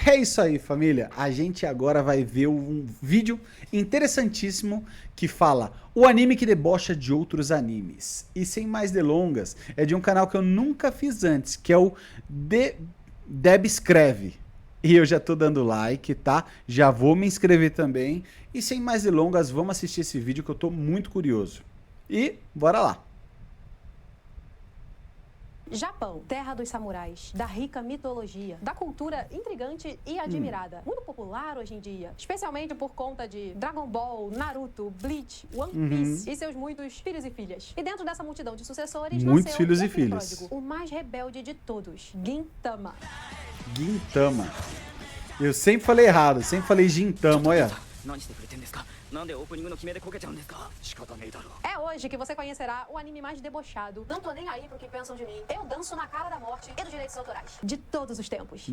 É isso aí, família. A gente agora vai ver um vídeo interessantíssimo que fala o anime que debocha de outros animes. E sem mais delongas, é de um canal que eu nunca fiz antes, que é o Deb Escreve. E eu já tô dando like, tá? Já vou me inscrever também. E sem mais delongas, vamos assistir esse vídeo que eu tô muito curioso. E bora lá. Japão, terra dos samurais, da rica mitologia, da cultura intrigante e admirada. Muito popular hoje em dia, especialmente por conta de Dragon Ball, Naruto, Bleach, One Piece e seus muitos filhos e filhas. E dentro dessa multidão de sucessores Muitos nasceu filhos o e filho filhas. pródigo, o mais rebelde de todos, Gintama. Gintama. Eu sempre falei errado, sempre falei Gintama, olha. É hoje que você conhecerá o anime mais debochado. Não tô nem aí pro que pensam de mim. Eu danço na cara da morte e dos direitos autorais. De todos os tempos.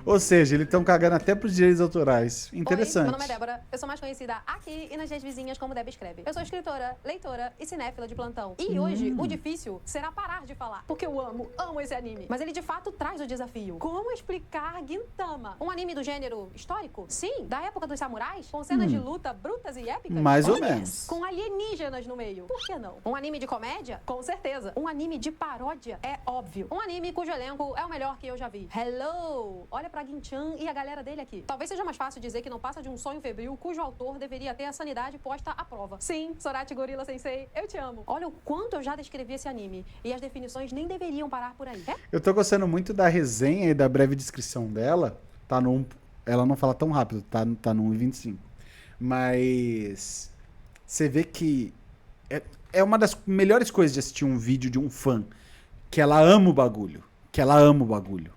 Ou seja, eles estão cagando até pros direitos autorais. Interessante. Oi, meu nome é Débora. Eu sou mais conhecida aqui e nas redes vizinhas como Deb Escreve. Eu sou escritora, leitora e cinéfila de plantão. E hoje, o difícil será parar de falar. Porque eu amo esse anime. Mas ele de fato traz o desafio. Como explicar Gintama? Um anime do gênero histórico? Sim, da época dos samurais? Com cenas de luta brutas e épicas? Mais ou Oh, yes. menos. Com alienígenas no meio? Por que não? Um anime de comédia? Com certeza. Um anime de paródia? É óbvio. Um anime cujo elenco é o melhor que eu já vi. Hello! Olha pra Gin-chan e a galera dele aqui. Talvez seja mais fácil dizer que não passa de um sonho febril cujo autor deveria ter a sanidade posta à prova. Sim, Sorachi Gorilla Sensei, eu te amo. Olha o quanto eu já descrevi esse anime. E as definições nem deveriam parar por aí. Eu tô gostando muito da resenha e da breve descrição dela. Tá no 1. Ela não fala tão rápido, tá no 1:25. Mas você vê que é uma das melhores coisas de assistir um vídeo de um fã. Que ela ama o bagulho. Que ela ama o bagulho.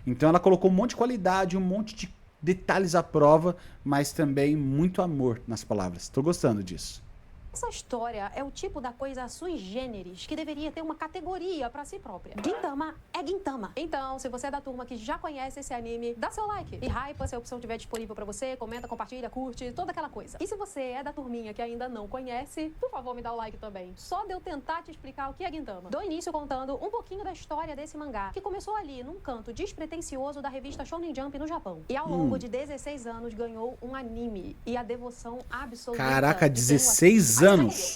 Então ela colocou um monte de qualidade, um monte de detalhes à prova, mas também muito amor nas palavras. Tô gostando disso. Essa história é o tipo da coisa sui generis que deveria ter uma categoria pra si própria. Gintama é Gintama. Então, se você é da turma que já conhece esse anime, dá seu like e hypa se a opção estiver disponível pra você, comenta, compartilha, curte, toda aquela coisa. E se você é da turminha que ainda não conhece, por favor, me dá o like também. Só de eu tentar te explicar o que é Gintama. Dou início contando um pouquinho da história desse mangá, que começou ali num canto despretensioso da revista Shonen Jump no Japão. E ao longo de 16 anos ganhou um anime e a devoção absoluta. Caraca, 16 anos.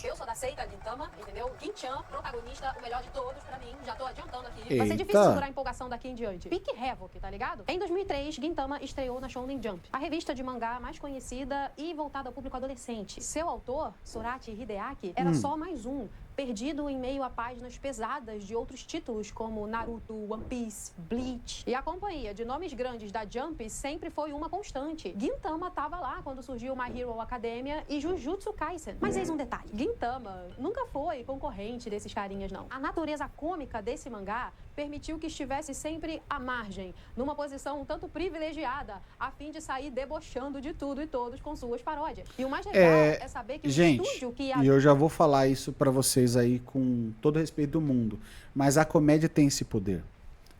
Eu sou da seita Gintama, entendeu? Gin-chan, protagonista, o melhor de todos pra mim. Já tô adiantando aqui. Vai ser Eita. difícil segurar a empolgação daqui em diante. Pique Havoc, tá ligado? Em 2003, Gintama estreou na Shonen Jump, a revista de mangá mais conhecida e voltada ao público adolescente. Seu autor, Sorachi Hideaki, era só mais um, perdido em meio a páginas pesadas de outros títulos como Naruto, One Piece, Bleach. E a companhia de nomes grandes da Jump sempre foi uma constante. Gintama tava lá quando surgiu My Hero Academia e Jujutsu Kaisen. Mas eis um detalhe. Gintama nunca foi concorrente desses carinhas, não. A natureza cômica desse mangá permitiu que estivesse sempre à margem, numa posição um tanto privilegiada, a fim de sair debochando de tudo e todos com suas paródias. E o mais legal é saber que o estúdio que... E eu já vou falar isso pra vocês aí com todo o respeito do mundo, mas a comédia tem esse poder.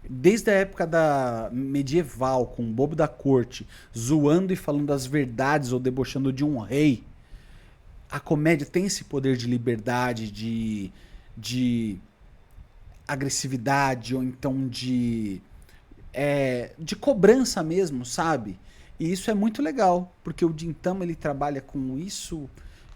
Desde a época da medieval, com o bobo da corte, zoando e falando as verdades ou debochando de um rei, a comédia tem esse poder de liberdade, de agressividade, ou então de cobrança mesmo, sabe? E isso é muito legal, porque o Gintama ele trabalha com isso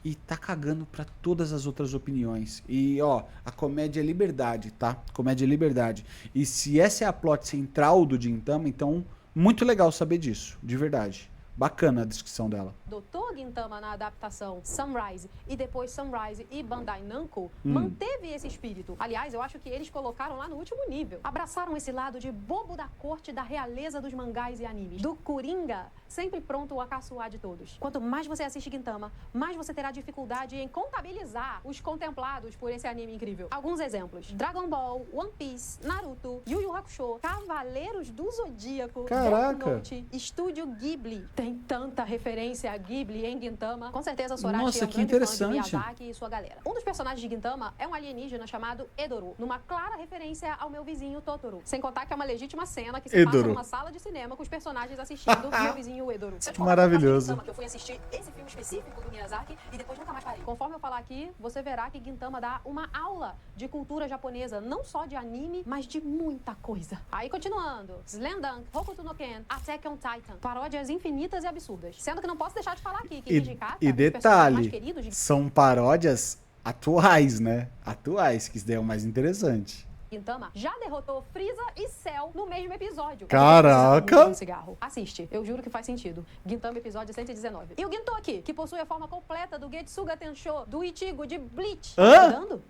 e tá cagando pra todas as outras opiniões. E ó, a comédia é liberdade, tá? Comédia é liberdade. E se essa é a plot central do Gintama, então muito legal saber disso, de verdade. Bacana a descrição dela. Doutor Gintama na adaptação Sunrise e depois Sunrise e Bandai Namco manteve esse espírito. Aliás, eu acho que eles colocaram lá no último nível. Abraçaram esse lado de bobo da corte da realeza dos mangás e animes. Do Coringa, sempre pronto a caçoar de todos. Quanto mais você assiste Gintama, mais você terá dificuldade em contabilizar os contemplados por esse anime incrível. Alguns exemplos: Dragon Ball, One Piece, Naruto, Yu Yu Hakusho, Cavaleiros do Zodíaco, Caraca. Death Note, Estúdio Ghibli. Tem tanta referência a Ghibli em Gintama. Com certeza, Sorachi Nossa, é um que grande fã de interessante. Miyazaki e sua galera. Um dos personagens de Gintama é um alienígena chamado Edoru, numa clara referência ao meu vizinho Totoro. Sem contar que é uma legítima cena que se passa Edoru. numa sala de cinema com os personagens assistindo meu vizinho Edoru. Se eu te contar Maravilhoso. Gintama, que eu fui assistir esse filme específico do Miyazaki e depois nunca mais parei. Conforme eu falar aqui, você verá que Gintama dá uma aula de cultura japonesa, não só de anime, mas de muita coisa. Aí, continuando. Slandunk, Hokuto no Ken, Attack on Titan. Paródias infinitas e absurdas. Sendo que não posso deixar de falar aqui que Hijikata, E um dos personagens mais detalhe, queridos de são paródias atuais, né? Atuais, que isso daí é o mais interessante. Gintama, já derrotou Frieza e Cell no mesmo episódio. Caraca! Um cigarro. Assiste, eu juro que faz sentido. Gintama, episódio 119. E o Gintoki, que possui a forma completa do Getsuga Tensho, do Ichigo, de Bleach. Hã? Tá dando?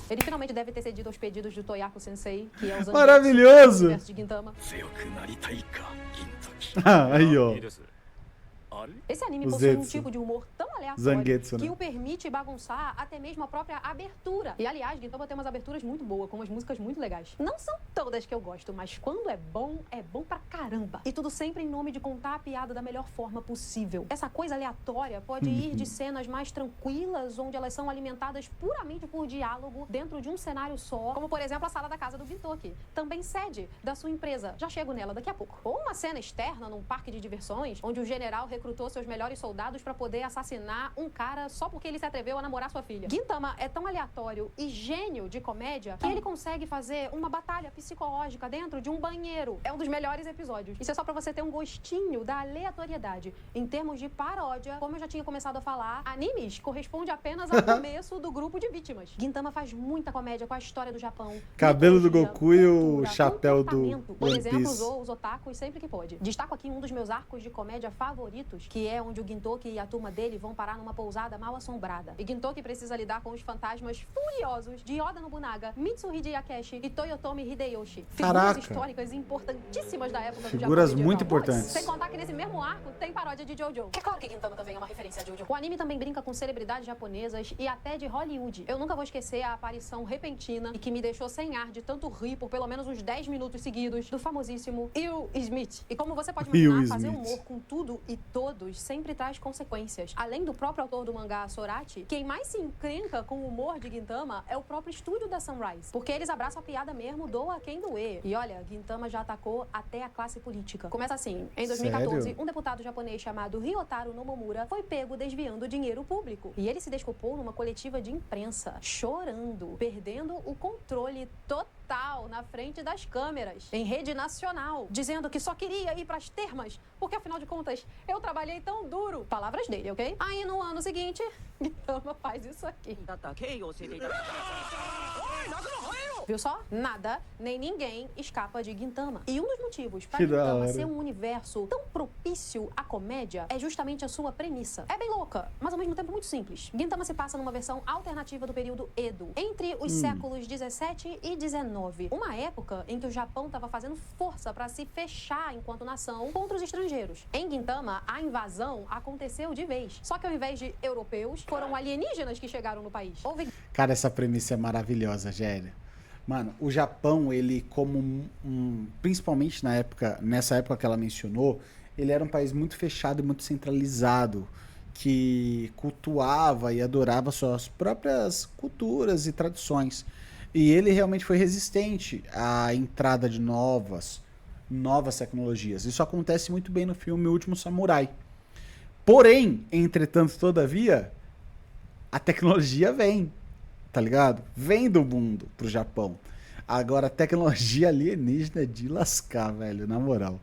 Ele finalmente deve ter cedido aos pedidos do Toyaku Sensei, que é o Zangetsu Maravilhoso! do universo de Gintama. Aí, ó. Esse anime O possui um Zetsu. tipo de humor tão aleatório Zangetsu, que né? o permite bagunçar até mesmo a própria abertura. E, aliás, Gintama tem umas aberturas muito boas, com umas músicas muito legais. Não são todas que eu gosto, mas quando é bom pra caramba. E tudo sempre em nome de contar a piada da melhor forma possível. Essa coisa aleatória pode ir de cenas mais tranquilas, onde elas são alimentadas puramente por diálogo dentro de um cenário só, como, por exemplo, a sala da casa do Gintoki, também sede da sua empresa. Já chego nela daqui a pouco. Ou uma cena externa num parque de diversões, onde o general recrutou seus melhores soldados pra poder assassinar um cara só porque ele se atreveu a namorar sua filha. Gintama é tão aleatório e gênio de comédia que ele consegue fazer uma batalha psicológica dentro de um banheiro. É um dos melhores episódios. Isso é só pra você ter um gostinho da aleatoriedade. Em termos de paródia, como eu já tinha começado a falar, animes corresponde apenas ao começo do grupo de vítimas. Gintama faz muita comédia com a história do Japão. Cabelo do mitologia, Goku e o cultura, chapéu do comportamento. Por One exemplo, Piece. usou os otakus sempre que pôde. Destaco aqui um dos meus arcos de comédia favoritos, que é onde o Gintoki e a turma dele vão parar numa pousada mal assombrada. E Gintoki precisa lidar com os fantasmas furiosos de Oda Nobunaga, Mitsuhide Yakeshi e Toyotomi Hideyoshi. Figuras Caraca. históricas importantíssimas da época do Japão Figuras medieval. muito importantes. Sem contar que nesse mesmo arco tem paródia de Jojo. É claro que Gintama também é uma referência a Jojo. O anime também brinca com celebridades japonesas e até de Hollywood. Eu nunca vou esquecer a aparição repentina e que me deixou sem ar de tanto rir por pelo menos uns 10 minutos seguidos do famosíssimo Will Smith. E como você pode imaginar, Will fazer Smith. humor com tudo e todos sempre traz consequências. Além do próprio autor do mangá, Sorachi, quem mais se encrenca com o humor de Gintama é o próprio estúdio da Sunrise. Porque eles abraçam a piada mesmo, doa quem doer. E olha, Gintama já atacou até a classe política. Começa assim, em 2014, Sério? um deputado japonês chamado Ryotaro Nomomura foi pego desviando dinheiro público. E ele se desculpou numa coletiva de imprensa, chorando, perdendo o controle total na frente das câmeras, em rede nacional, dizendo que só queria ir pras termas, porque afinal de contas, eu trabalhei tão duro. Palavras dele, ok? Aí no ano seguinte, Gintama faz isso aqui. Viu só? Nada, nem ninguém escapa de Gintama. E um dos motivos para Que da Gintama hora. ser um universo tão propício à comédia é justamente a sua premissa. É bem louca, mas ao mesmo tempo muito simples. Gintama se passa numa versão alternativa do período Edo, entre os séculos 17 e 19. Uma época em que o Japão estava fazendo força para se fechar enquanto nação contra os estrangeiros. Em Gintama, a invasão aconteceu de vez. Só que ao invés de europeus, foram alienígenas que chegaram no país. Houve Cara, essa premissa é maravilhosa, Gélia. Mano, o Japão, ele como principalmente nessa época que ela mencionou, ele era um país muito fechado e muito centralizado, que cultuava e adorava suas próprias culturas e tradições. E ele realmente foi resistente à entrada de novas tecnologias. Isso acontece muito bem no filme O Último Samurai. Porém, entretanto, todavia, a tecnologia vem, tá ligado? Vem do mundo pro Japão. Agora, a tecnologia alienígena é de lascar, velho, na moral.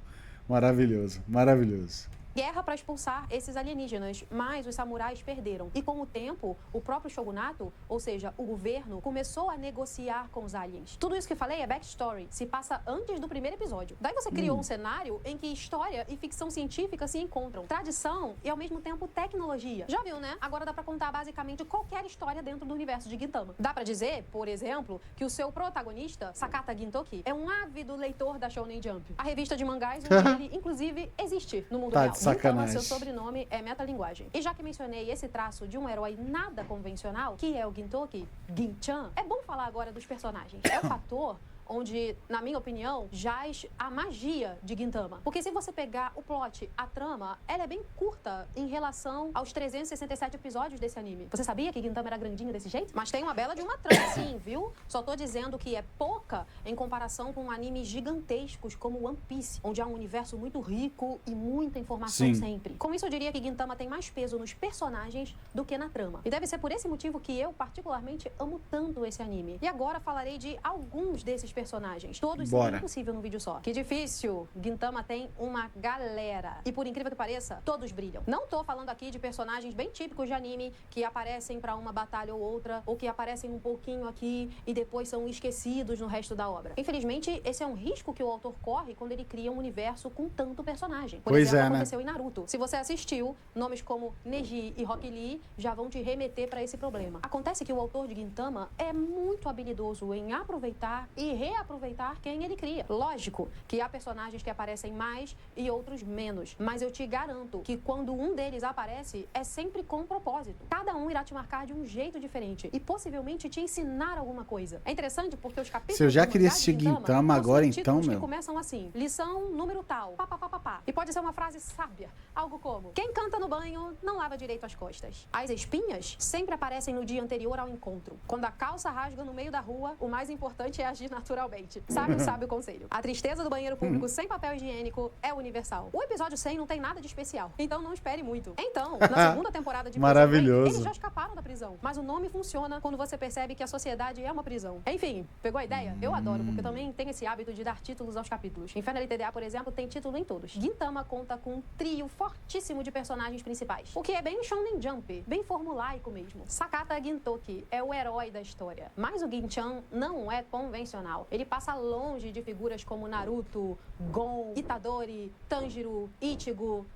Maravilhoso, maravilhoso. guerra para expulsar esses alienígenas, mas os samurais perderam. E com o tempo, o próprio shogunato, ou seja, o governo, começou a negociar com os aliens. Tudo isso que falei é backstory, se passa antes do primeiro episódio. Daí você criou um cenário em que história e ficção científica se encontram. Tradição e, ao mesmo tempo, tecnologia. Já viu, né? Agora dá pra contar basicamente qualquer história dentro do universo de Gintama. Dá pra dizer, por exemplo, que o seu protagonista, Sakata Gintoki, é um ávido leitor da Shonen Jump, a revista de mangás onde ele, inclusive, existe no mundo Tá real. de sacanagem. Gintama, seu sobrenome é metalinguagem. E já que mencionei esse traço de um herói nada convencional, que é o Gintoki, Gin-chan, é bom falar agora dos personagens. É o fator onde, na minha opinião, jaz a magia de Gintama. Porque se você pegar o plot, a trama, ela é bem curta em relação aos 367 episódios desse anime. Você sabia que Gintama era grandinho desse jeito? Mas tem uma bela de uma trama, sim, viu? Só tô dizendo que é pouca em comparação com animes gigantescos como One Piece, onde há um universo muito rico e muita informação sempre. Com isso, eu diria que Gintama tem mais peso nos personagens do que na trama. E deve ser por esse motivo que eu, particularmente, amo tanto esse anime. E agora falarei de alguns desses personagens. Todos são impossível num vídeo só. Que difícil! Gintama tem uma galera. E por incrível que pareça, todos brilham. Não tô falando aqui de personagens bem típicos de anime que aparecem pra uma batalha ou outra, ou que aparecem um pouquinho aqui e depois são esquecidos no resto da obra. Infelizmente, esse é um risco que o autor corre quando ele cria um universo com tanto personagem. Por exemplo, aconteceu em Naruto. Se você assistiu, nomes como Neji e Rock Lee já vão te remeter pra esse problema. Acontece que o autor de Gintama é muito habilidoso em aproveitar e reaproveitar quem ele cria. Lógico que há personagens que aparecem mais e outros menos, mas eu te garanto que quando um deles aparece, é sempre com propósito. Cada um irá te marcar de um jeito diferente e possivelmente te ensinar alguma coisa. É interessante porque os capítulos se eu já queria assistir Gintama agora, então, meu. Que começam assim, lição número tal, papapá. E pode ser uma frase sábia, algo como: quem canta no banho não lava direito as costas. As espinhas sempre aparecem no dia anterior ao encontro. Quando a calça rasga no meio da rua, o mais importante é agir naturalmente. Sabe o conselho. A tristeza do banheiro público sem papel higiênico é universal. O episódio 100 não tem nada de especial, então não espere muito. Então, na segunda temporada de Maravilhoso. eles já escaparam da prisão, mas o nome funciona quando você percebe que a sociedade é uma prisão. Enfim, pegou a ideia? Eu adoro, porque também tem esse hábito de dar títulos aos capítulos. Inferno LTDA, por exemplo, tem título em todos. Gintama conta com um trio fortíssimo de personagens principais, o que é bem Shonen Jump, bem formulaico mesmo. Sakata Gintoki é o herói da história, mas o Ginchan não é convencional. Ele passa longe de figuras como Naruto, Gon, Itadori, Tanjiro, Ichigo,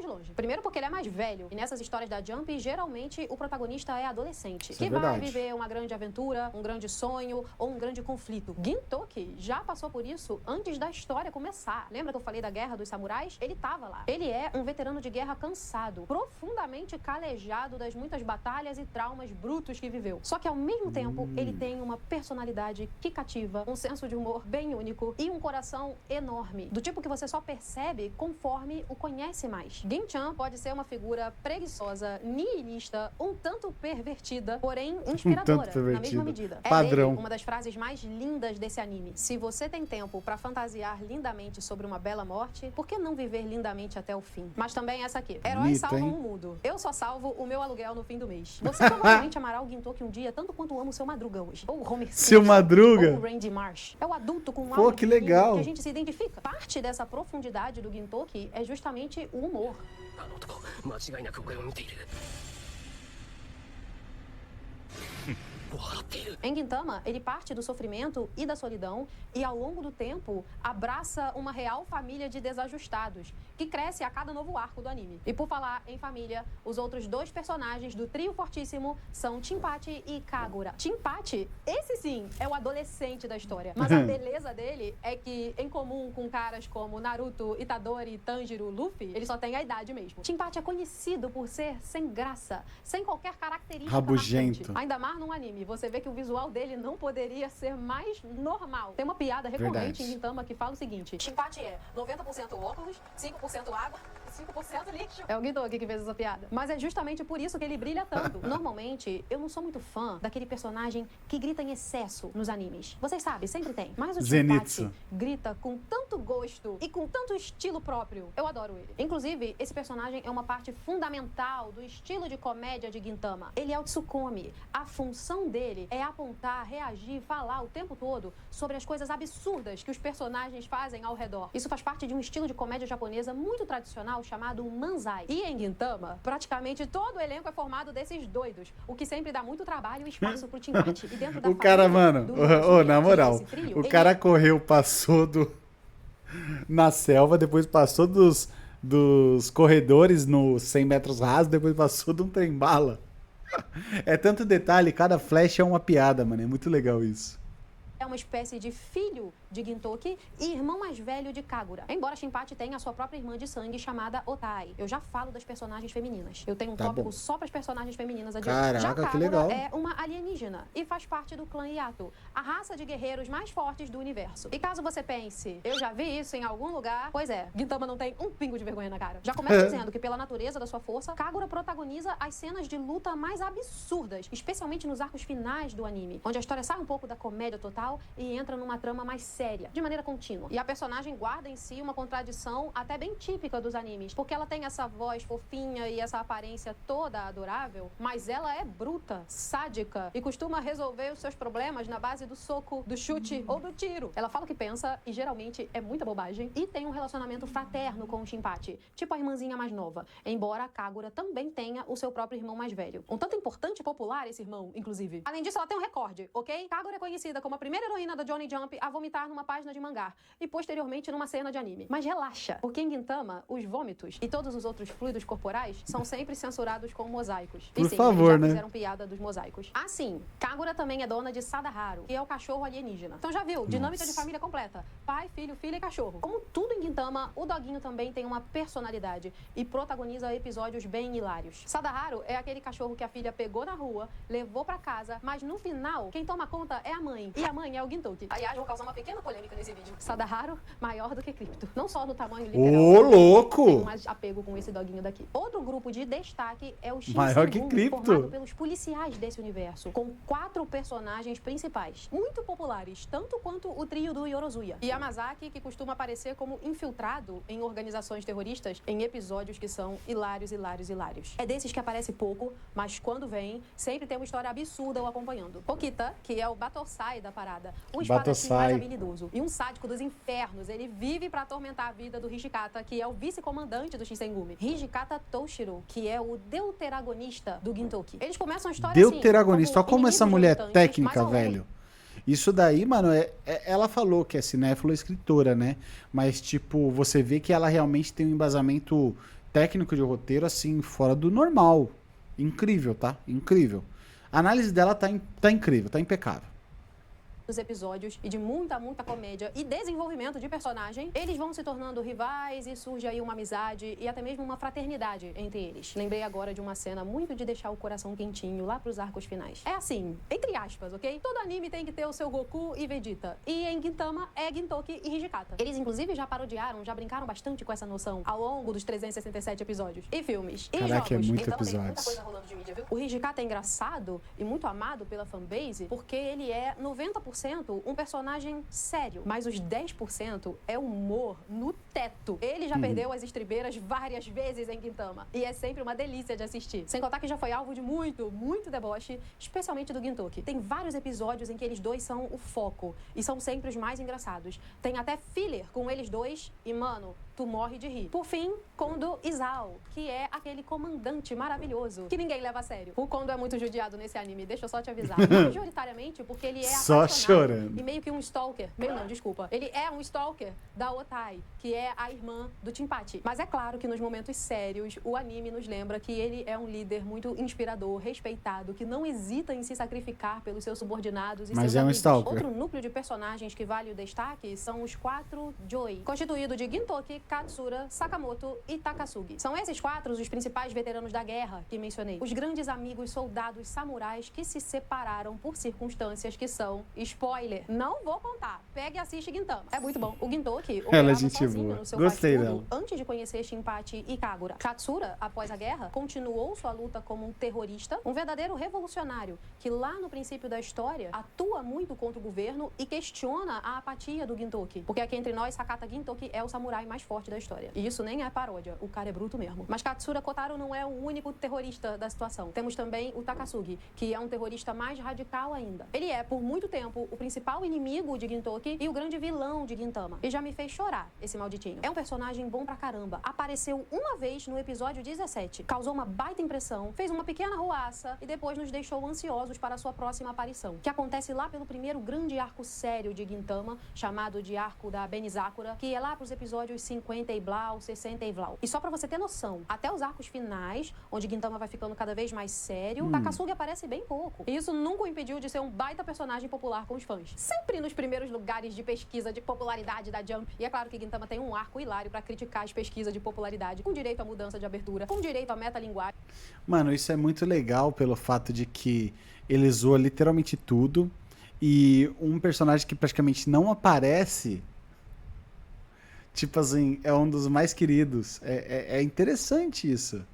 longe. Primeiro porque ele é mais velho, e nessas histórias da Jump, geralmente o protagonista é adolescente, que vai viver uma grande aventura, um grande sonho ou um grande conflito. Gintoki já passou por isso antes da história começar. Lembra que eu falei da Guerra dos Samurais? Ele tava lá. Ele é um veterano de guerra cansado, profundamente calejado das muitas batalhas e traumas brutos que viveu. Só que ao mesmo tempo, ele tem uma personalidade que cativa, um senso de humor bem único e um coração enorme, do tipo que você só percebe conforme o conhece mais. Ginchan pode ser uma figura preguiçosa, nihilista, um tanto pervertida, porém inspiradora, na mesma medida. Padrão. É dele uma das frases mais lindas desse anime. Se você tem tempo pra fantasiar lindamente sobre uma bela morte, por que não viver lindamente até o fim? Mas também essa aqui. Heróis salvam o mundo. Eu só salvo o meu aluguel no fim do mês. Você provavelmente amará o Gintoki um dia tanto quanto ama o seu Madruga hoje. Ou o Homer Seu Simpson, Madruga? ou o Randy Marsh. É o adulto com Pô, que legal. que a gente se identifica. Parte dessa profundidade do Gintoki é justamente o humor. Em Gintama, ele parte do sofrimento e da solidão e, ao longo do tempo, abraça uma real família de desajustados, que cresce a cada novo arco do anime. E por falar em família, os outros dois personagens do trio fortíssimo são Jinpachi e Kagura. Jinpachi, esse sim, é o adolescente da história. Mas a beleza dele é que, em comum com caras como Naruto, Itadori, Tanjiro, Luffy, ele só tem a idade mesmo. Jinpachi é conhecido por ser sem graça, sem qualquer característica rabugento. marcante. Ainda mais num anime, você vê que o visual dele não poderia ser mais normal. Tem uma piada recorrente em Gintama que fala o seguinte: Jinpachi é 90% óculos, 5% água, 5% lixo. É o Gintoki que fez essa piada. Mas é justamente por isso que ele brilha tanto. Normalmente, eu não sou muito fã daquele personagem que grita em excesso nos animes. Vocês sabem, sempre tem. Mas o Jinpachi grita com tanto gosto e com tanto estilo próprio. Eu adoro ele. Inclusive, esse personagem é uma parte fundamental do estilo de comédia de Gintama. Ele é o Tsukumi. A função dele é apontar, reagir, falar o tempo todo sobre as coisas absurdas que os personagens fazem ao redor. Isso faz parte de um estilo de comédia japonesa muito tradicional chamado manzai. E em Gintama, praticamente todo o elenco é formado desses doidos, o que sempre dá muito trabalho e espaço pro Jinpachi. E dentro da o cara, mano, na moral, trio, o cara correu, passou na selva, depois passou dos corredores no 100 metros rasos, depois passou de um trem-bala. É tanto detalhe, cada flash é uma piada, mano. É muito legal isso. É é uma espécie de filho de Gintoki e irmão mais velho de Kagura. Embora Shinpachi tenha a sua própria irmã de sangue chamada Otai. Eu já falo das personagens femininas. Eu tenho um tópico só para as personagens femininas adiante. Caraca, já Kagura que legal. é uma alienígena e faz parte do clã Yato, a raça de guerreiros mais fortes do universo. E caso você pense, eu já vi isso em algum lugar, pois é, Gintama não tem um pingo de vergonha na cara. Já começa dizendo que pela natureza da sua força, Kagura protagoniza as cenas de luta mais absurdas, especialmente nos arcos finais do anime, onde a história sai um pouco da comédia total e entra numa trama mais séria, de maneira contínua. E a personagem guarda em si uma contradição até bem típica dos animes, porque ela tem essa voz fofinha e essa aparência toda adorável, mas ela é bruta, sádica e costuma resolver os seus problemas na base do soco, do chute ou do tiro. Ela fala o que pensa e geralmente é muita bobagem e tem um relacionamento fraterno com o Shinpachi, tipo a irmãzinha mais nova, embora a Kagura também tenha o seu próprio irmão mais velho. Um tanto importante e popular esse irmão, inclusive. Além disso, ela tem um recorde, ok? Kagura é conhecida como a primeira heroína da Johnny Jump a vomitar numa página de mangá e posteriormente numa cena de anime. Mas relaxa, porque em Gintama, os vômitos e todos os outros fluidos corporais são sempre censurados com mosaicos. Por e sim, favor, eles já né? fizeram piada dos mosaicos. Assim, Kagura também é dona de Sadaharu, que é o cachorro alienígena. Então já viu, dinâmica de família completa. Pai, filho, filha e cachorro. Como tudo em Gintama, o doguinho também tem uma personalidade e protagoniza episódios bem hilários. Sadaharu é aquele cachorro que a filha pegou na rua, levou pra casa, mas no final, quem toma conta é a mãe. E a mãe é o Gintoki. Aliás, vou causar uma pequena polêmica nesse vídeo. Sadaharu, maior do que Crypto. Não só no tamanho literal. Ô, louco! Tem mais apego com esse doguinho daqui. Outro grupo de destaque é o Maior que Shinsengumi, Crypto. formado pelos policiais desse universo, com 4 personagens principais, muito populares, tanto quanto o trio do Yorozuya. E Yamazaki, que costuma aparecer como infiltrado em organizações terroristas em episódios que são hilários, hilários, hilários. É desses que aparece pouco, mas quando vem, sempre tem uma história absurda o acompanhando. Okita, que é o Batosai da parada, o espadachim mais habilidoso e um sádico dos infernos, ele vive pra atormentar a vida do Hijikata, que é o vice-comandante do Shinsengumi. Hijikata Toshiro, que é o deuteragonista do Gintoki. Eles começam a história Deuteragonista, olha como essa mulher é inimigos técnica, mas ao longo velho. Isso daí, mano, ela falou que é cinéfila escritora, né? Mas, tipo, você vê que ela realmente tem um embasamento técnico de roteiro, assim, fora do normal. Incrível, tá? Incrível. A análise dela tá incrível, tá impecável. dos episódios e de muita comédia e desenvolvimento de personagem, eles vão se tornando rivais e surge aí uma amizade e até mesmo uma fraternidade entre eles. Lembrei agora de uma cena muito de deixar o coração quentinho lá pros arcos finais. É assim, entre aspas, ok? Todo anime tem que ter o seu Goku e Vegeta. E em Gintama é Gintoki e Hijikata. Eles inclusive já parodiaram, já brincaram bastante com essa noção ao longo dos 367 episódios. E filmes. E Caraca, jogos. é muito Então, tem muita episódios. coisa rolando de mídia, viu? O Hijikata é engraçado e muito amado pela fanbase porque ele é 90% um personagem sério, mas os 10% é humor no teto. Ele já perdeu as estribeiras várias vezes em Gintama e é sempre uma delícia de assistir. Sem contar que já foi alvo de muito deboche, especialmente do Gintoki. Tem vários episódios em que eles dois são o foco e são sempre os mais engraçados. Tem até filler com eles dois e, mano, tu morre de rir. Por fim, Kondo Isao, que é aquele comandante maravilhoso que ninguém leva a sério. O Kondo é muito judiado nesse anime, deixa eu só te avisar. Majoritariamente porque ele é Só apaixonado chorando. e meio que um stalker. Meio não, desculpa. Ele é um stalker da Otai, que é a irmã do Shinpachi. Mas é claro que nos momentos sérios, o anime nos lembra que ele é um líder muito inspirador, respeitado, que não hesita em se sacrificar pelos seus subordinados e Mas seus é um amigos. stalker. Outro núcleo de personagens que vale o destaque são os 4 Joy, constituído de Gintoki, Katsura, Sakamoto e Takasugi. São esses 4 os principais veteranos da guerra que mencionei. Os grandes amigos soldados samurais que se separaram por circunstâncias que são, spoiler, não vou contar. Pega e assiste Gintama. É muito bom. O Gintoki Ela é operava gente sozinho boa. no seu Gostei cascudo dela. antes de conhecer Shinpachi e Kagura. Katsura, após a guerra, continuou sua luta como um terrorista, um verdadeiro revolucionário, que lá no princípio da história atua muito contra o governo e questiona a apatia do Gintoki. Porque aqui entre nós, Hakata Gintoki é o samurai mais forte da história. E isso nem é paródia, o cara é bruto mesmo. Mas Katsura Kotaro não é o único terrorista da situação. Temos também o Takasugi, que é um terrorista mais radical ainda. Ele é, por muito tempo, o principal inimigo de Gintoki e o grande vilão de Gintama. E já me fez chorar, esse malditinho. É um personagem bom pra caramba. Apareceu uma vez no episódio 17. Causou uma baita impressão, fez uma pequena ruaça e depois nos deixou ansiosos para a sua próxima aparição, que acontece lá pelo primeiro grande arco sério de Gintama, chamado de Arco da Benizakura, que é lá pros episódios 50 e blau, 60 e blau. E só pra você ter noção, até os arcos finais, onde Gintama vai ficando cada vez mais sério, Takasugi aparece bem pouco. E isso nunca o impediu de ser um baita personagem popular com os fãs. Sempre nos primeiros lugares de pesquisa de popularidade da Jump. E é claro que Gintama tem um arco hilário pra criticar as pesquisas de popularidade, com direito à mudança de abertura, com direito à metalinguagem. Mano, isso é muito legal pelo fato de que ele zoa literalmente tudo. E um personagem que praticamente não aparece, tipo assim, é um dos mais queridos. É interessante isso.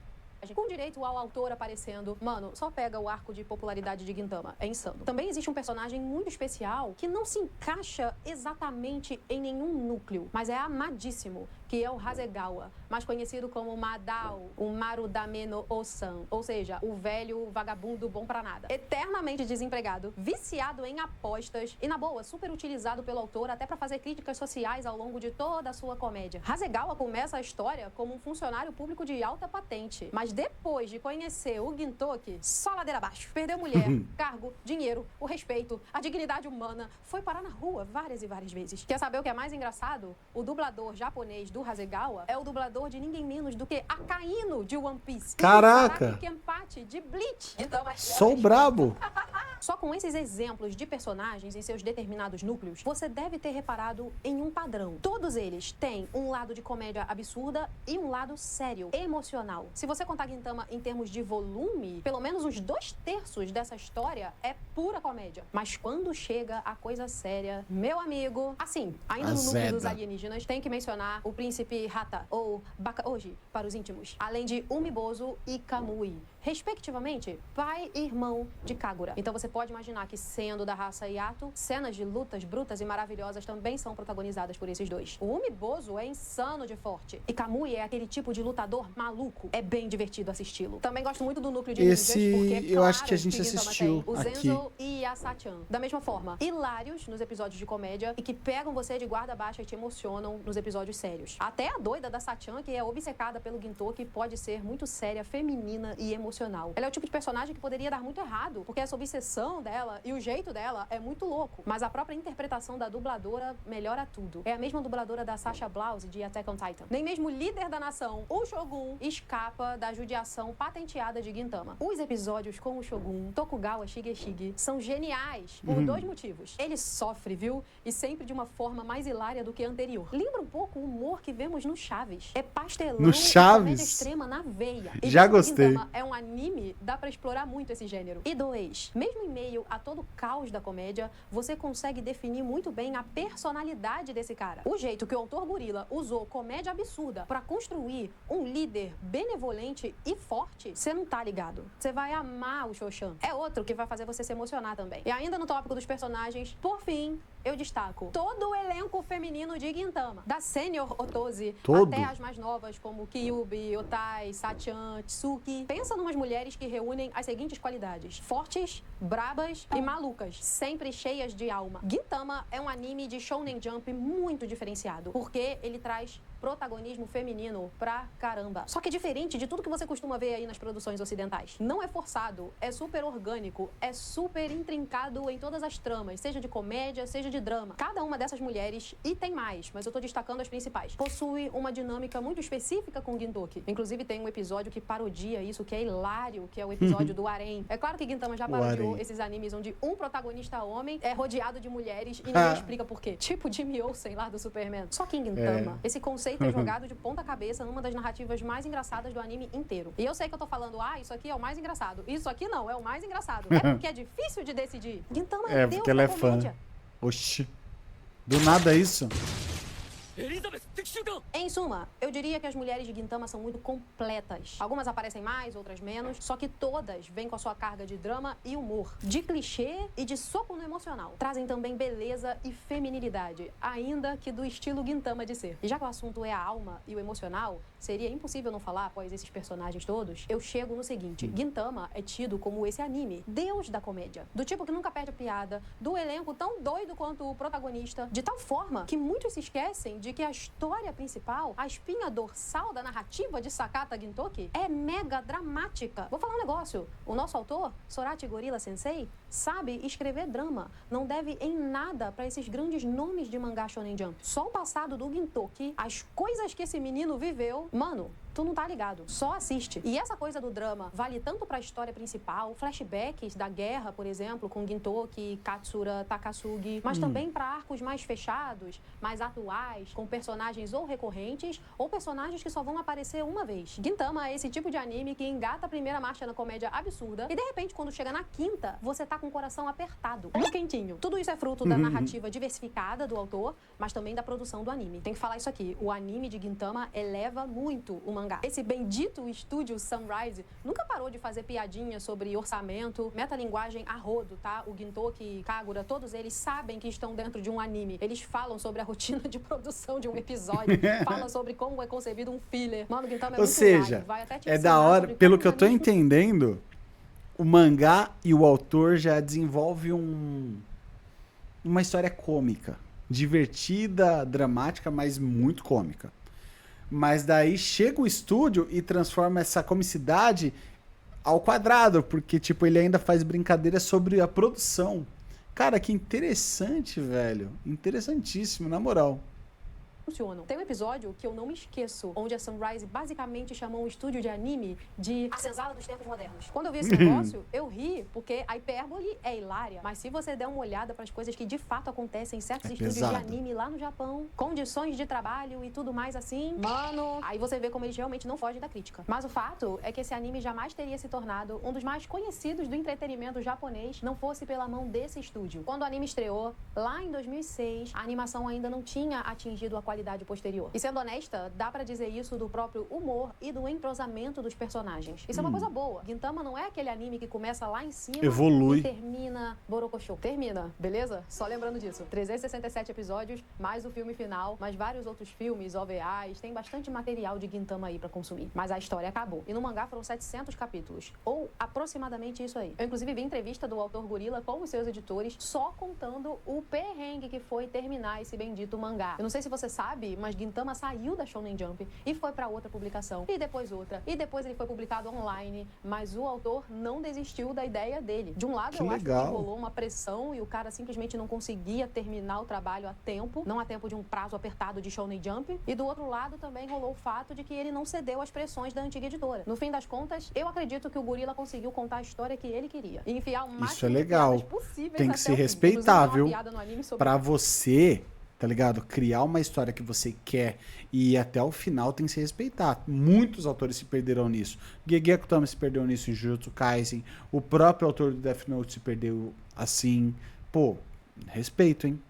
Com direito ao autor aparecendo. Mano, só pega o arco de popularidade de Gintama. É insano. Também existe um personagem muito especial que não se encaixa exatamente em nenhum núcleo, mas é amadíssimo, que é o Hasegawa, mais conhecido como Madao, o Marudame no Osan, ou seja, o velho vagabundo bom pra nada. Eternamente desempregado, viciado em apostas e, na boa, super utilizado pelo autor até pra fazer críticas sociais ao longo de toda a sua comédia. Hasegawa começa a história como um funcionário público de alta patente, mas depois de conhecer o Gintoki, só ladeira abaixo. Perdeu mulher, cargo, dinheiro, o respeito, a dignidade humana, foi parar na rua várias e várias vezes. Quer saber o que é mais engraçado? O dublador japonês do Hasegawa é o dublador de ninguém menos do que Akainu de One Piece. Caraca! E Kenpachi de Bleach. Então, Sou brabo! Só com esses exemplos de personagens em seus determinados núcleos, você deve ter reparado em um padrão. Todos eles têm um lado de comédia absurda e um lado sério, emocional. Se você contar Gintama em termos de volume, pelo menos uns 2/3 dessa história é pura comédia. Mas quando chega a coisa séria, meu amigo, assim, ainda no núcleo dos alienígenas, tem que mencionar o príncipe Hata, ou Bakaoji, para os íntimos, além de Umibozu e Kamui, respectivamente, pai e irmão de Kagura. Então você pode imaginar que, sendo da raça Yato, cenas de lutas brutas e maravilhosas também são protagonizadas por esses dois. O Umibozu é insano de forte, e Kamui é aquele tipo de lutador maluco. É bem divertido assisti-lo. Também gosto muito do núcleo de ninjas, porque é claro, eu acho que a gente assistiu o aqui. Zenzo e a Sachan. Da mesma forma, hilários nos episódios de comédia e que pegam você de guarda baixa e te emocionam nos episódios sérios. Até a doida da Sachan, que é obcecada pelo Gintoki, pode ser muito séria, feminina e emocional. Ela é o tipo de personagem que poderia dar muito errado, porque essa obsessão dela e o jeito dela é muito louco. Mas a própria interpretação da dubladora melhora tudo. É a mesma dubladora da Sasha Blouse de Attack on Titan. Nem mesmo o líder da nação, o Shogun, escapa da judiação patenteada de Gintama. Os episódios com o Shogun, Tokugawa Shigeshige, são geniais por 2 motivos. Ele sofre, viu? E sempre de uma forma mais hilária do que a anterior. Lembra um pouco o humor que vemos no Chaves. É pastelão no Chaves? Comédia extrema na veia. E já gostei. Gintama é um anime, dá pra explorar muito esse gênero. E 2, mesmo em meio a todo o caos da comédia, você consegue definir muito bem a personalidade desse cara. O jeito que o autor gorila usou comédia absurda pra construir um líder benevolente e forte, você não tá ligado. Você vai amar o Shoshan. É outro que vai fazer você se emocionar também. E ainda no tópico dos personagens, por fim, eu destaco todo o elenco feminino de Gintama. Da sênior Otose até as mais novas, como Kyubi, Otai, Sachan, Tsuki. Pensa numas mulheres que reúnem as seguintes qualidades: fortes, brabas e malucas, sempre cheias de alma. Gintama é um anime de Shonen Jump muito diferenciado, porque ele traz protagonismo feminino pra caramba. Só que é diferente de tudo que você costuma ver aí nas produções ocidentais. Não é forçado, é super orgânico, é super intrincado em todas as tramas, seja de comédia, seja de drama. Cada uma dessas mulheres, e tem mais, mas eu tô destacando as principais, possui uma dinâmica muito específica com Gintoki. Inclusive tem um episódio que parodia isso, que é hilário, que é o episódio do harém. É claro que Gintama já parodiou esses animes onde um protagonista homem é rodeado de mulheres e ninguém explica por quê. Tipo Jimmy Olsen lá do Superman. Só que em Gintama, esse conceito é jogado de ponta cabeça numa das narrativas mais engraçadas do anime inteiro. E eu sei que eu tô falando, isso aqui é o mais engraçado. Isso aqui não, é o mais engraçado. É porque é difícil de decidir. Gintama é Deus porque ela é fã. Oxi. Do nada isso. Em suma, eu diria que as mulheres de Gintama são muito completas. Algumas aparecem mais, outras menos, só que todas vêm com a sua carga de drama e humor, de clichê e de soco no emocional. Trazem também beleza e feminilidade, ainda que do estilo Gintama de ser. E já que o assunto é a alma e o emocional, seria impossível não falar após esses personagens todos. Eu chego no seguinte: Gintama é tido como esse anime, deus da comédia, do tipo que nunca perde a piada, do elenco tão doido quanto o protagonista, de tal forma que muitos se esquecem de que a história história principal, a espinha dorsal da narrativa de Sakata Gintoki, é mega dramática. Vou falar um negócio. O nosso autor, Sorachi Gorilla Sensei, sabe escrever drama. Não deve em nada para esses grandes nomes de mangá Shonen Jump. Só o passado do Gintoki, as coisas que esse menino viveu, mano, tu não tá ligado. Só assiste. E essa coisa do drama vale tanto pra história principal, flashbacks da guerra, por exemplo, com Gintoki, Katsura, Takasugi, mas também pra arcos mais fechados, mais atuais, com personagens ou recorrentes, ou personagens que só vão aparecer uma vez. Gintama é esse tipo de anime que engata a primeira marcha na comédia absurda e, de repente, quando chega na quinta, você tá com o coração apertado, um quentinho. Tudo isso é fruto da narrativa diversificada do autor, mas também da produção do anime. Tem que falar isso aqui. O anime de Gintama eleva muito o mangá. Esse bendito estúdio Sunrise nunca parou de fazer piadinha sobre orçamento, metalinguagem a rodo, tá? O Gintoki, Kagura, todos eles sabem que estão dentro de um anime. Eles falam sobre a rotina de produção de um episódio, falam sobre como é concebido um filler. Mano, o Gintama é Ou muito seja, live. Vai até te é ensinar da hora, sobre pelo como que eu tô anime entendendo, o mangá e o autor já desenvolve uma história cômica, divertida, dramática, mas muito cômica. Mas daí chega o estúdio e transforma essa comicidade ao quadrado, porque tipo, ele ainda faz brincadeiras sobre a produção. Cara, que interessante, velho. Interessantíssimo, na moral. funcionam. Tem um episódio que eu não me esqueço, onde a Sunrise basicamente chamou um estúdio de anime de a senzala dos tempos modernos. Quando eu vi esse negócio, eu ri, porque a hipérbole é hilária. Mas se você der uma olhada para as coisas que de fato acontecem em certos estúdios de anime lá no Japão, condições de trabalho e tudo mais assim, mano, aí você vê como eles realmente não fogem da crítica. Mas o fato é que esse anime jamais teria se tornado um dos mais conhecidos do entretenimento japonês não fosse pela mão desse estúdio. Quando o anime estreou, lá em 2006, a animação ainda não tinha atingido a qualidade posterior. E sendo honesta, dá pra dizer isso do próprio humor e do entrosamento dos personagens. Isso é uma coisa boa. Gintama não é aquele anime que começa lá em cima evolui e termina Borokoshou. Termina, beleza? Só lembrando disso. 367 episódios, mais o filme final, mais vários outros filmes, OVAs, tem bastante material de Gintama aí pra consumir. Mas a história acabou. E no mangá foram 700 capítulos. Ou aproximadamente isso aí. Eu inclusive vi entrevista do autor Gorilla com os seus editores só contando o perrengue que foi terminar esse bendito mangá. Eu não sei se você sabe, mas Gintama saiu da Shonen Jump e foi pra outra publicação. E depois outra. E depois ele foi publicado online. Mas o autor não desistiu da ideia dele. De um lado, eu acho que rolou uma pressão e o cara simplesmente não conseguia terminar o trabalho a tempo. Não a tempo de um prazo apertado de Shonen Jump. E do outro lado também rolou o fato de que ele não cedeu às pressões da antiga editora. No fim das contas, eu acredito que o Gorilla conseguiu contar a história que ele queria. E enfiar o máximo de piadas possíveis tem que se respeitar, viu? Pra você, tá ligado? Criar uma história que você quer e ir até o final tem que se respeitar. Muitos autores se perderam nisso. Gege Akutami se perdeu nisso em Jujutsu Kaisen. O próprio autor do Death Note se perdeu assim. Pô, respeito, hein?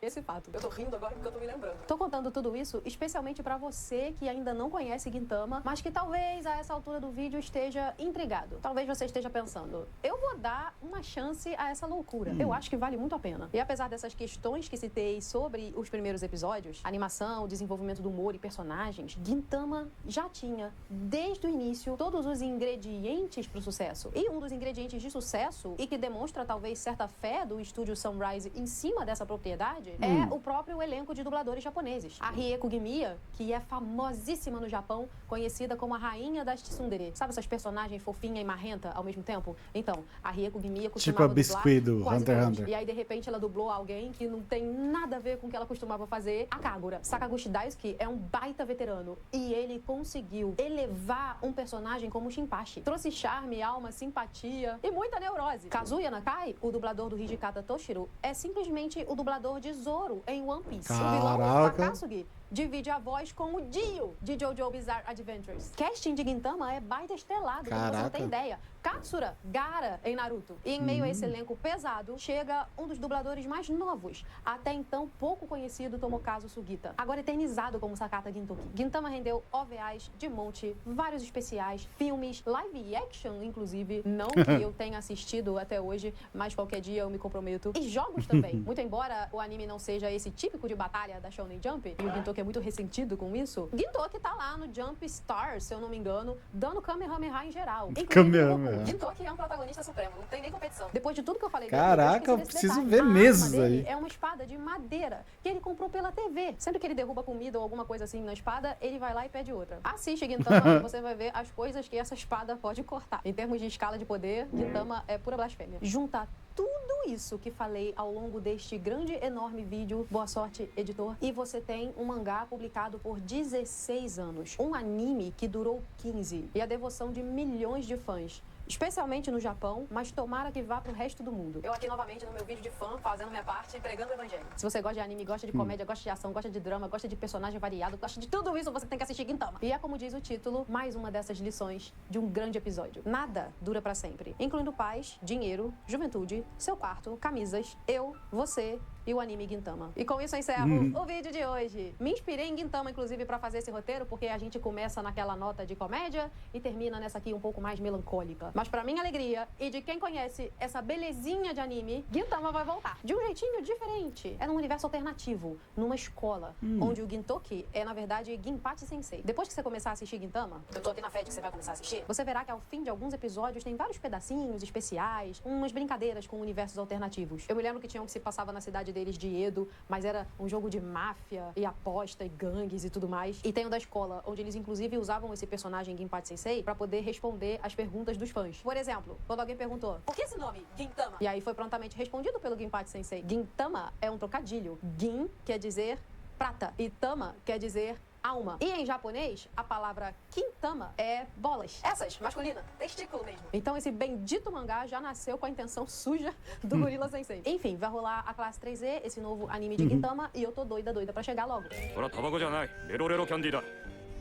Esse fato. Eu tô rindo agora porque eu tô me lembrando. Tô contando tudo isso especialmente pra você que ainda não conhece Gintama, mas que talvez a essa altura do vídeo esteja intrigado. Talvez você esteja pensando, eu vou dar uma chance a essa loucura. Eu acho que vale muito a pena. E apesar dessas questões que citei sobre os primeiros episódios, animação, desenvolvimento do humor e personagens, Gintama já tinha, desde o início, todos os ingredientes pro sucesso. E um dos ingredientes de sucesso, e que demonstra talvez certa fé do estúdio Sunrise em cima dessa propriedade, é o próprio elenco de dubladores japoneses. A Rieko Gimiya, que é famosíssima no Japão, conhecida como a rainha das tsundere. Sabe essas personagens fofinha e marrenta ao mesmo tempo? Então, a Rieko Gimiya costumava tipo a Biscuit do Hunter x Hunter. E aí, de repente, ela dublou alguém que não tem nada a ver com o que ela costumava fazer. A Kagura. Sakaguchi Daisuke é um baita veterano. E ele conseguiu elevar um personagem como o Shinpachi. Trouxe charme, alma, simpatia e muita neurose. Kazuya Nakai, o dublador do Hijikata Toshiro, é simplesmente o dublador de Zoro em One Piece. Caraca. O vilão Takasugi divide a voz com o Dio de JoJo Bizarre Adventures. Casting de Gintama é baita estrelado, como você não tem ideia. Katsura, Gaara em Naruto. E em meio a esse elenco pesado, chega um dos dubladores mais novos, até então pouco conhecido, Tomokazu Sugita. Agora eternizado como Sakata Gintoki. Gintama rendeu OVAs de monte, vários especiais, filmes, live action, inclusive. Não que eu tenha assistido até hoje, mas qualquer dia eu me comprometo. E jogos também. Muito embora o anime não seja esse típico de batalha da Shonen Jump, e o Gintoki é é muito ressentido com isso, Gintoki tá lá no Jump Stars, se eu não me engano, dando Kamehameha em geral. Kamehameha. Gintoki é um protagonista supremo, não tem nem competição. Depois de tudo que eu falei Caraca, eu dele, preciso detalhe. ver A mesmo arma isso dele aí. é uma espada de madeira que ele comprou pela TV. Sempre que ele derruba comida ou alguma coisa assim na espada, ele vai lá e pede outra. Assiste Gintama e você vai ver as coisas que essa espada pode cortar. Em termos de escala de poder, Gintama é pura blasfêmia. Junta tudo isso que falei ao longo deste grande, enorme vídeo, boa sorte, editor, e você tem um mangá publicado por 16 anos, um anime que durou 15 e a devoção de milhões de fãs. Especialmente no Japão, mas tomara que vá pro resto do mundo. Eu aqui novamente no meu vídeo de fã, fazendo minha parte e pregando o evangelho. Se você gosta de anime, gosta de comédia, gosta de ação, gosta de drama, gosta de personagem variado, gosta de tudo isso, você tem que assistir Gintama. E é como diz o título, mais uma dessas lições de um grande episódio. Nada dura pra sempre, incluindo paz, dinheiro, juventude, seu quarto, camisas, eu, você e o anime Gintama. E com isso eu encerro o vídeo de hoje. Me inspirei em Gintama, inclusive, pra fazer esse roteiro, porque a gente começa naquela nota de comédia e termina nessa aqui um pouco mais melancólica. Mas pra minha alegria e de quem conhece essa belezinha de anime, Gintama vai voltar. De um jeitinho diferente. É num universo alternativo, numa escola, onde o Gintoki é, na verdade, Ginpachi Sensei. Depois que você começar a assistir Gintama, eu tô aqui na fé de que você vai começar a assistir, você verá que ao fim de alguns episódios tem vários pedacinhos especiais, umas brincadeiras com universos alternativos. Eu me lembro que tinha um que se passava na cidade deles de Edo, mas era um jogo de máfia e aposta e gangues e tudo mais. E tem o da escola, onde eles inclusive usavam esse personagem Ginpachi Sensei pra poder responder as perguntas dos fãs. Por exemplo, quando alguém perguntou, por que esse nome, Gintama? E aí foi prontamente respondido pelo Ginpachi Sensei. Gintama é um trocadilho. Gin quer dizer prata e Tama quer dizer alma. E em japonês, a palavra Kintama é bolas. Essas, masculina, testículo mesmo. Então esse bendito mangá já nasceu com a intenção suja do Gorilla Sensei. Enfim, vai rolar a classe 3E, esse novo anime de Gintama, e eu tô doida pra chegar logo. それはタバコじゃないレロレロキャンディーだ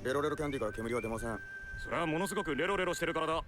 レロレロキャンディーから煙は出ません。それはものすごくレロレロしてるからだ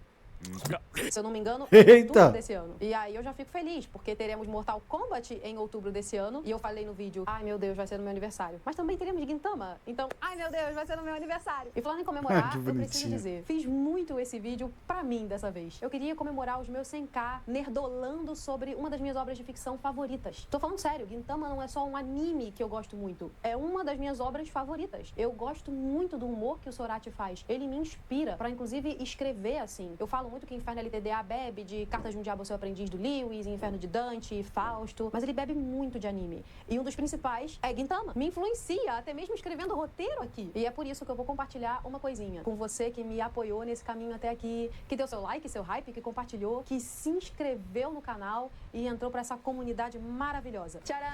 Se eu não me engano, Eita! em outubro desse ano. E aí eu já fico feliz, porque teremos Mortal Kombat em outubro desse ano. E eu falei no vídeo, ai meu Deus, vai ser no meu aniversário. Mas também teremos Gintama. Então, ai meu Deus, vai ser no meu aniversário. E falando em comemorar, Que eu preciso bonitinho. dizer, fiz muito esse vídeo pra mim dessa vez. Eu queria comemorar os meus 100k nerdolando sobre uma das minhas obras de ficção favoritas. Tô falando sério, Gintama não é só um anime que eu gosto muito. É uma das minhas obras favoritas. Eu gosto muito do humor que o Sorachi faz. Ele me inspira pra, inclusive, escrever assim. Eu falo muito que Inferno LTDA bebe de Cartas de um Diabo, Seu Aprendiz do Lewis, Inferno de Dante, Fausto, mas ele bebe muito de anime. E um dos principais é Gintama. Me influencia, até mesmo escrevendo roteiro aqui. E é por isso que eu vou compartilhar uma coisinha com você que me apoiou nesse caminho até aqui, que deu seu like, seu hype, que compartilhou, que se inscreveu no canal e entrou pra essa comunidade maravilhosa. Tcharam!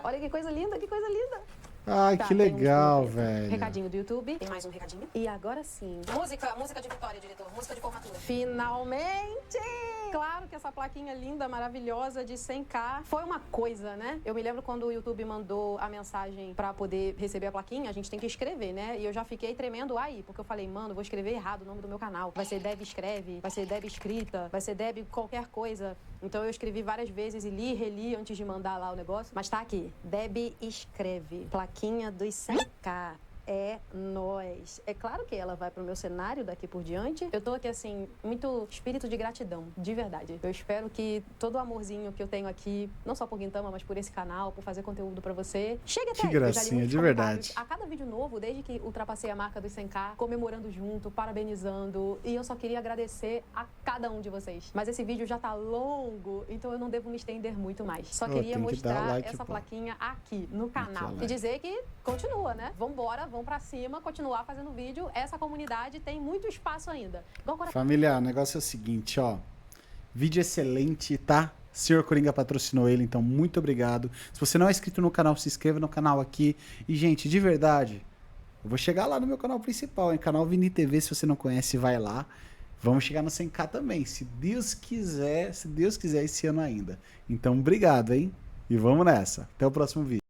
Olha que coisa linda, que coisa linda! Ai, Tá, que tem uns legal, por aqui. velho. Recadinho do YouTube. Tem mais um recadinho. E agora sim. Música de vitória, diretor. Música de formatura. Finalmente! Claro que essa plaquinha linda, maravilhosa de 100k foi uma coisa, né? Eu me lembro quando o YouTube mandou a mensagem pra poder receber a plaquinha, a gente tem que escrever, né? E eu já fiquei tremendo aí, porque eu falei, mano, vou escrever errado o nome do meu canal. Vai ser Deb Escreve, vai ser Deb Escrita, vai ser Deb qualquer coisa. Então eu escrevi várias vezes e li e reli antes de mandar lá o negócio. Mas tá aqui, Deb Escreve, plaquinha dos 100k. É nóis. É claro que ela vai pro meu cenário daqui por diante. Eu tô aqui, assim, muito espírito de gratidão, de verdade. Eu espero que todo o amorzinho que eu tenho aqui, não só por Gintama, mas por esse canal, por fazer conteúdo pra você, chegue até Que aí. Eu já li gracinha, muitos de comentários verdade. a cada vídeo novo, desde que ultrapassei a marca dos 100k, comemorando junto, parabenizando. E eu só queria agradecer a cada um de vocês. Mas esse vídeo já tá longo, então eu não devo me estender muito mais. Só queria tem que dar mostrar like, essa pô. plaquinha aqui, no canal. like. E dizer que continua, né? Vambora, vamos pra cima, continuar fazendo vídeo. Essa comunidade tem muito espaço ainda. Igual agora. Família, o negócio é o seguinte, ó. Vídeo excelente, tá? Senhor Coringa patrocinou ele, então muito obrigado. Se você não é inscrito no canal, se inscreva no canal aqui. E, gente, de verdade, eu vou chegar lá no meu canal principal, hein? Canal Vini TV, se você não conhece, vai lá. Vamos chegar no 100k também, se Deus quiser esse ano ainda. Então, obrigado, hein? E vamos nessa. Até o próximo vídeo.